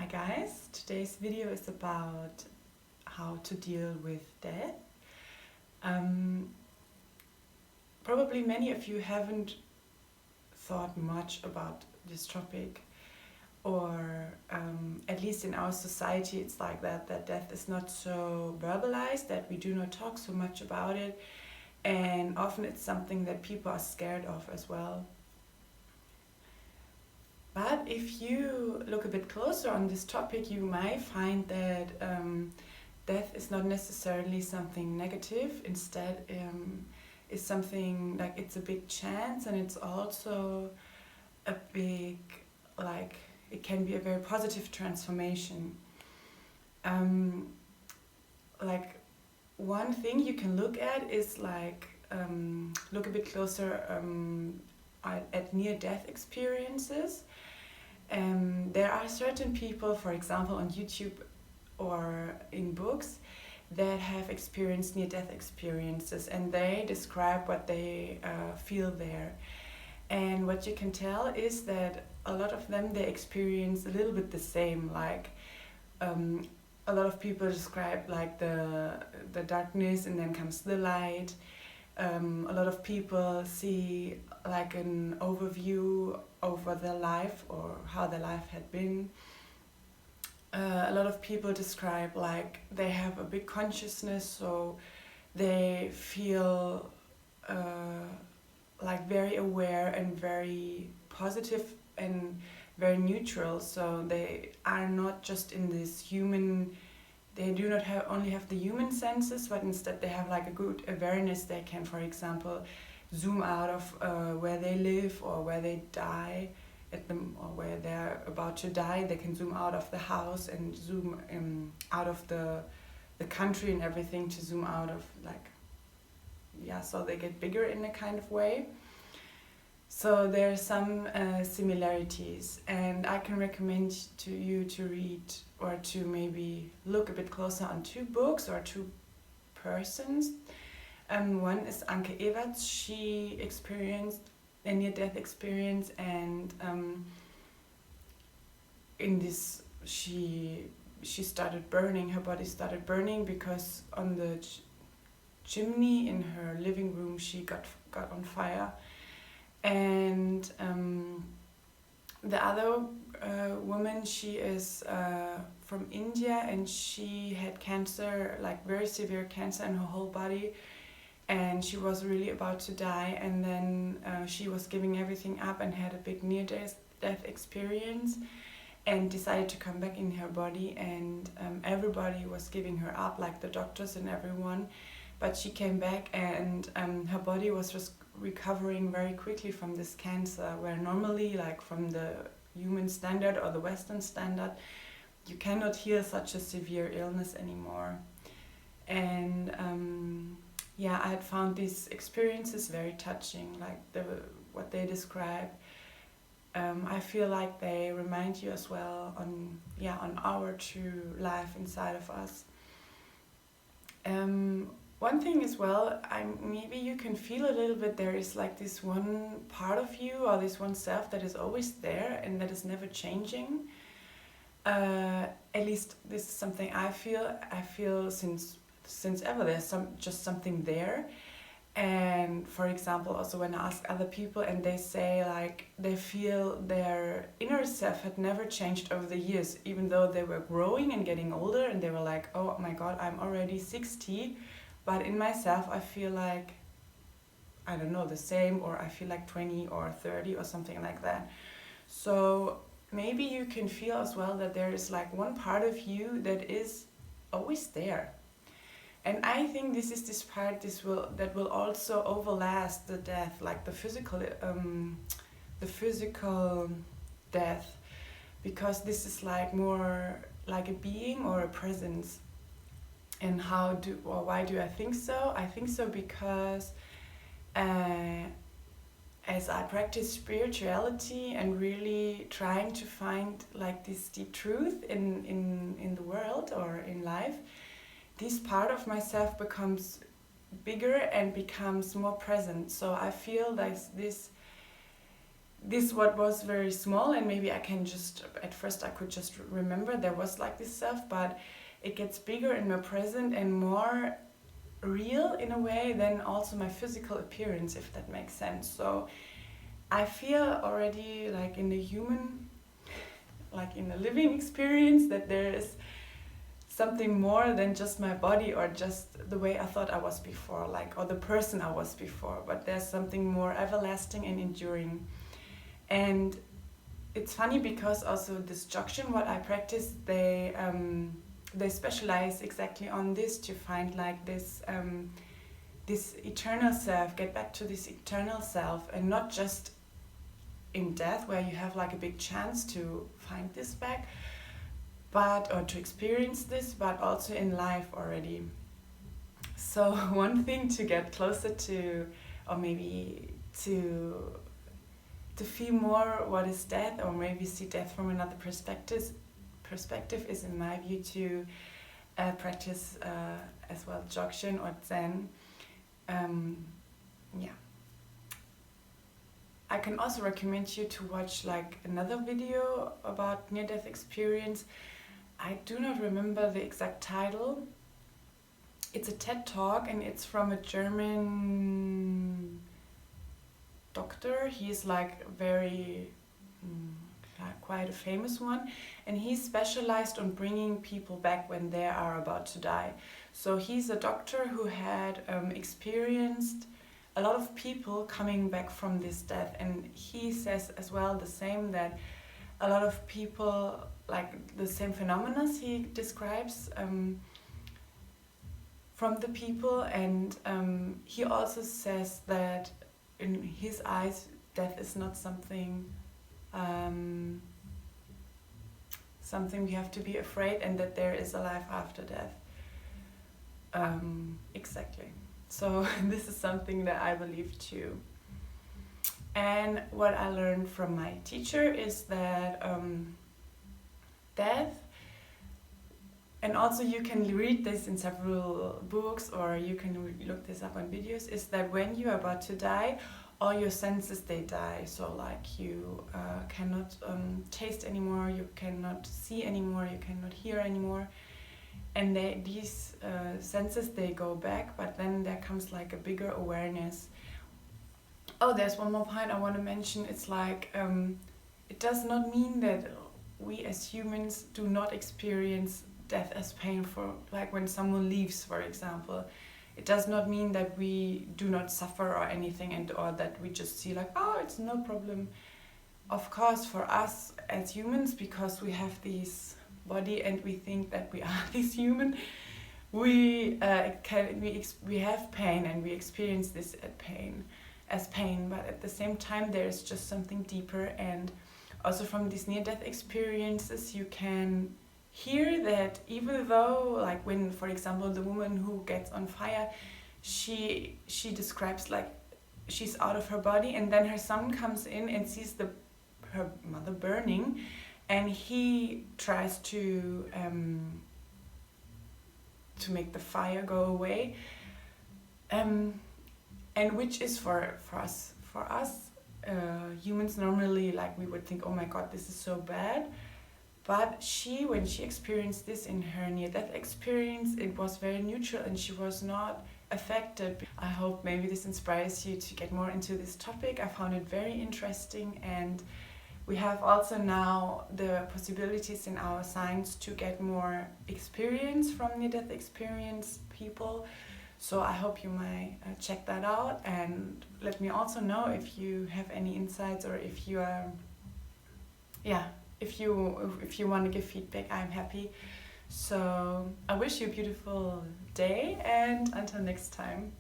guys, today's video is about how to deal with death. Probably many of you haven't thought much about this topic, or at least in our society it's like that death is not so verbalized, that we do not talk so much about it, and often it's something that people are scared of as well. But if you look a bit closer on this topic, you might find that death is not necessarily something negative. Instead, it's something like it's a big chance, and it's also a big, like, it can be a very positive transformation. Like, one thing you can look at is like, look a bit closer at near-death experiences. There are certain people, for example, on YouTube or in books, that have experienced near-death experiences, and they describe what they feel there. And what you can tell is that a lot of them, they experience a little bit the same. Like, a lot of people describe like the darkness, and then comes the light. A lot of people see like an overview over their life or how their life had been. A lot of people describe like they have a big consciousness, so they feel like very aware and very positive and very neutral. So they are not just in this human. They do not only have the human senses, but instead they have like a good awareness. They can, for example, zoom out of where they live or where they die, or where they're about to die. They can zoom out of the house and zoom out of the country and everything, to zoom out of so they get bigger in a kind of way. So there are some similarities, and I can recommend to you to read or to maybe look a bit closer on two books or two persons. One is Anke Everts. She experienced a near-death experience, and in this she started burning. Her body started burning because on the chimney in her living room she got on fire. And the other woman, she is from India, and she had cancer, like very severe cancer in her whole body, and she was really about to die. And then she was giving everything up and had a big near-death experience and decided to come back in her body, and everybody was giving her up, like the doctors and everyone. But she came back, and her body was just recovering very quickly from this cancer, where normally, like from the human standard or the Western standard, you cannot heal such a severe illness anymore. And I had found these experiences very touching, like what they describe. I feel like they remind you as well on our true life inside of us. One thing as well, maybe you can feel a little bit, there is like this one part of you or this one self that is always there and that is never changing. At least this is something I feel since ever. There's just something there. And for example, also when I ask other people, and they say like they feel their inner self had never changed over the years, even though they were growing and getting older, and they were like, oh my god, I'm already 60, but in myself I feel like, I don't know, the same, or I feel like 20 or 30 or something like that. So maybe you can feel as well that there is like one part of you that is always there. And I think this is this part that will also overlast the death, like the physical death, because this is like more like a being or a presence. And why do I think so? I think so because as I practice spirituality and really trying to find like this deep truth in the world or in life, this part of myself becomes bigger and becomes more present. So I feel like this this what was very small, and maybe I can just, at first I could just remember there was like this self, but it gets bigger in my present and more real in a way than also my physical appearance, if that makes sense. So I feel already like in the human, like in a living experience, that there is something more than just my body or just the way I thought I was before, like, or the person I was before, but there's something more everlasting and enduring. And it's funny because also this Dzogchen, what I practice, they specialize exactly on this, to find like this this eternal self, get back to this eternal self, and not just in death where you have like a big chance to find this back, but or to experience this, but also in life already. So one thing to get closer to, or maybe to feel more what is death, or maybe see death from another perspective is, in my view, to practice as well Dzogchen or Zen. Yeah. I can also recommend you to watch like another video about near-death experience. I do not remember the exact title. It's a TED Talk, and it's from a German doctor. He's like very quite a famous one, and he's specialized on bringing people back when they are about to die. So he's a doctor who had experienced a lot of people coming back from this death, and he says as well the same, that a lot of people, like the same phenomena he describes from the people, and he also says that in his eyes death is not something something we have to be afraid, and that there is a life after death. Exactly. So this is something that I believe too. And what I learned from my teacher is that death, and also you can read this in several books, or you can look this up on videos, is that when you are about to die, all your senses, they die. So like you cannot taste anymore, you cannot see anymore, you cannot hear anymore. And these senses, they go back, but then there comes like a bigger awareness. Oh, there's one more point I want to mention. It's like, it does not mean that we as humans do not experience death as pain, for like when someone leaves, for example. It does not mean that we do not suffer or anything, and or that we just see like, oh, it's no problem. Of course, for us as humans, because we have this body and we think that we are this human, we have pain, and we experience this as pain, but at the same time there is just something deeper. And also from these near-death experiences you can hear that even though, like when, for example, the woman who gets on fire, she describes like she's out of her body, and then her son comes in and sees her mother burning, and he tries to make the fire go away, and which is for us humans normally, like we would think, oh my god, this is so bad. But when she experienced this in her near-death experience, it was very neutral and she was not affected. I hope maybe this inspires you to get more into this topic. I found it very interesting, and we have also now the possibilities in our science to get more experience from near-death experience people. So I hope you might check that out, and let me also know if you have any insights, or if you are, if you want to give feedback. I'm happy. So I wish you a beautiful day, and until next time.